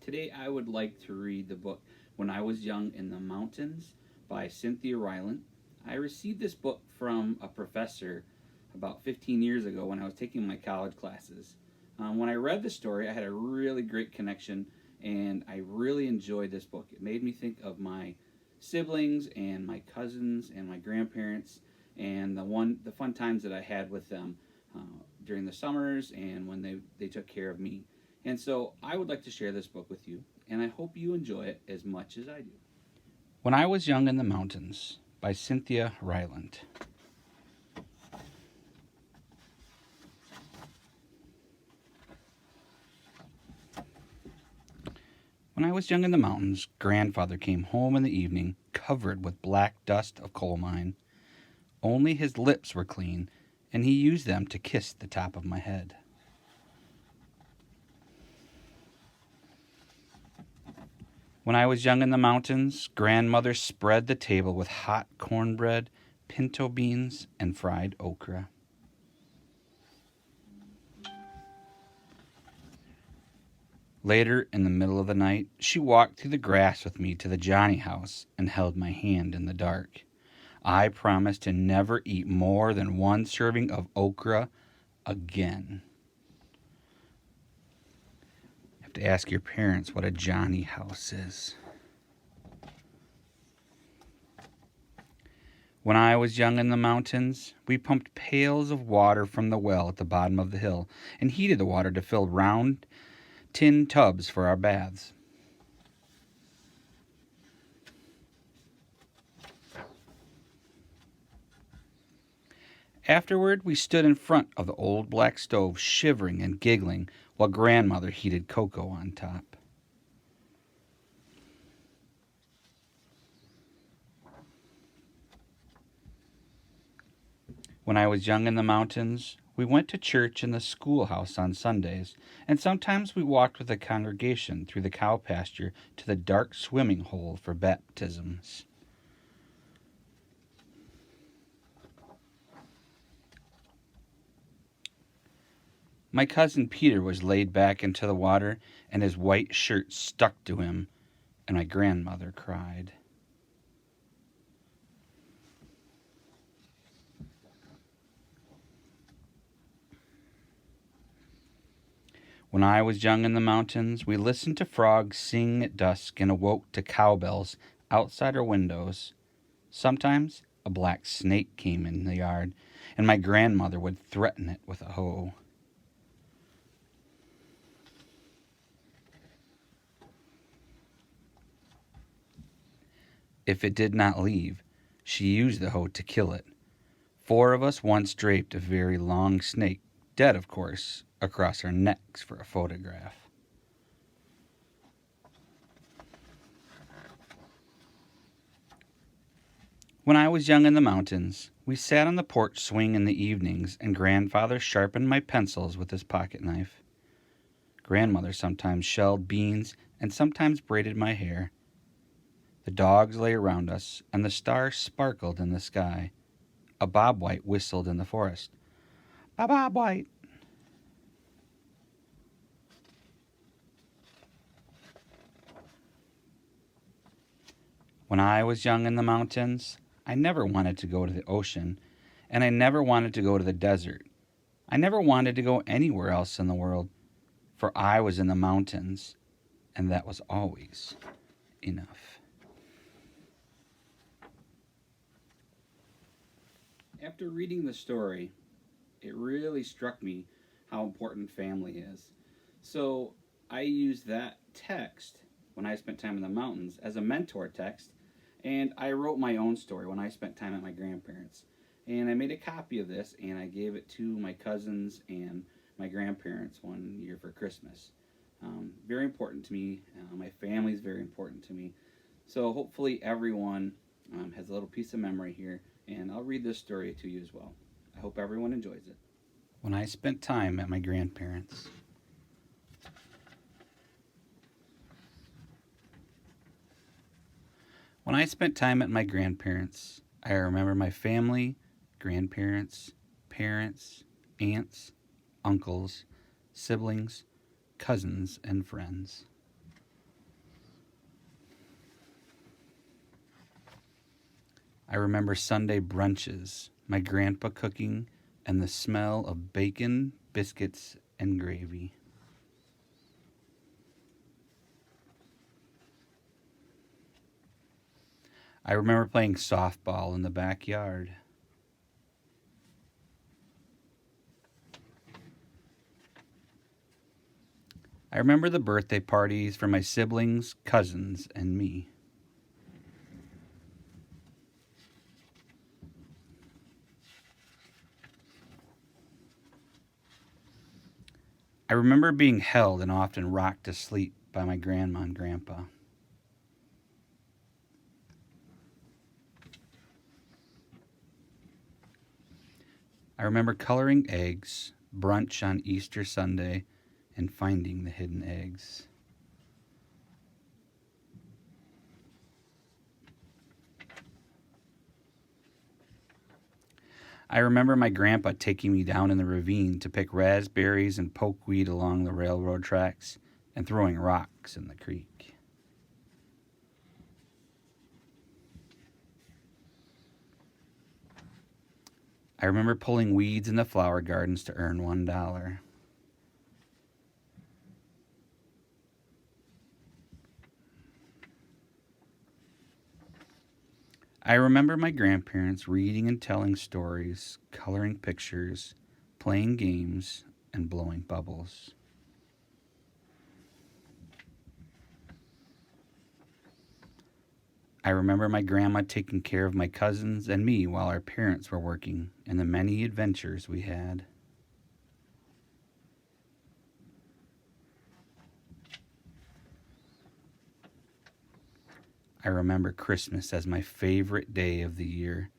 Today I would like to read the book When I Was Young in the Mountains by Cynthia Rylant. I received this book from a professor about 15 years ago when I was taking my college classes. When I read the story, I had a really great connection and I really enjoyed this book. It made me think of my siblings and my cousins and my grandparents and the fun times that I had with them during the summers and when they took care of me. And so I would like to share this book with you, and I hope you enjoy it as much as I do. When I Was Young in the Mountains by Cynthia Rylant. When I was young in the mountains, grandfather came home in the evening covered with black dust of coal mine. Only his lips were clean, and he used them to kiss the top of my head. When I was young in the mountains, grandmother spread the table with hot cornbread, pinto beans, and fried okra. Later, in the middle of the night, she walked through the grass with me to the Johnny house and held my hand in the dark. I promised to never eat more than one serving of okra again. You have to ask your parents what a Johnny house is. When I was young in the mountains, we pumped pails of water from the well at the bottom of the hill and heated the water to fill round tin tubs for our baths. Afterward, we stood in front of the old black stove, shivering and giggling, while grandmother heated cocoa on top. When I was young in the mountains, we went to church in the schoolhouse on Sundays, and sometimes we walked with the congregation through the cow pasture to the dark swimming hole for baptisms. My cousin Peter was laid back into the water, and his white shirt stuck to him, and my grandmother cried. When I was young in the mountains, we listened to frogs sing at dusk and awoke to cowbells outside our windows. Sometimes a black snake came in the yard, and my grandmother would threaten it with a hoe. If it did not leave, she used the hoe to kill it. 4 of us once draped a very long snake, dead of course, across our necks for a photograph. When I was young in the mountains, we sat on the porch swing in the evenings, and grandfather sharpened my pencils with his pocket knife. Grandmother sometimes shelled beans and sometimes braided my hair. The dogs lay around us, and the stars sparkled in the sky. A bobwhite whistled in the forest. Bob-White. When I was young in the mountains, I never wanted to go to the ocean, and I never wanted to go to the desert. I never wanted to go anywhere else in the world, for I was in the mountains, and that was always enough. After reading the story, it really struck me how important family is. So I used that text when I spent time in the mountains as a mentor text, and I wrote my own story when I spent time at my grandparents. And I made a copy of this and I gave it to my cousins and my grandparents one year for Christmas. Very important to me. My family is very important to me. So hopefully everyone has a little piece of memory here, and I'll read this story to you as well. I hope everyone enjoys it. When I spent time at my grandparents'. When I spent time at my grandparents', I remember my family, grandparents, parents, aunts, uncles, siblings, cousins, and friends. I remember Sunday brunches, my grandpa cooking, and the smell of bacon, biscuits, and gravy. I remember playing softball in the backyard. I remember the birthday parties for my siblings, cousins, and me. I remember being held and often rocked to sleep by my grandma and grandpa. I remember coloring eggs, brunch on Easter Sunday, and finding the hidden eggs. I remember my grandpa taking me down in the ravine to pick raspberries and pokeweed along the railroad tracks and throwing rocks in the creek. I remember pulling weeds in the flower gardens to earn $1. I remember my grandparents reading and telling stories, coloring pictures, playing games, and blowing bubbles. I remember my grandma taking care of my cousins and me while our parents were working, and the many adventures we had. I remember Christmas as my favorite day of the year.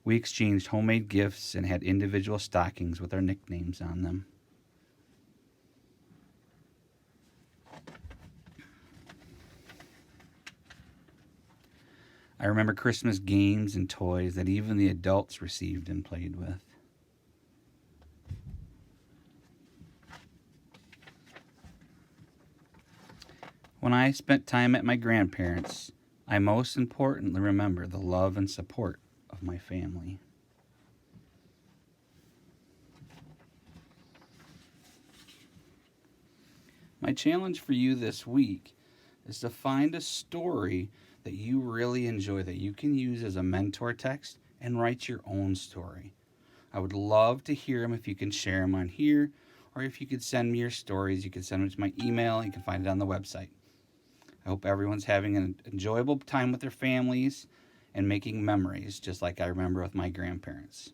We exchanged homemade gifts and had individual stockings with our nicknames on them. I remember Christmas games and toys that even the adults received and played with. When I spent time at my grandparents', I most importantly remember the love and support of my family. My challenge for you this week is to find a story that you really enjoy that you can use as a mentor text and write your own story. I would love to hear them if you can share them on here, or if you could send me your stories, you can send them to my email. You can find it on the website. I hope everyone's having an enjoyable time with their families and making memories, just like I remember with my grandparents.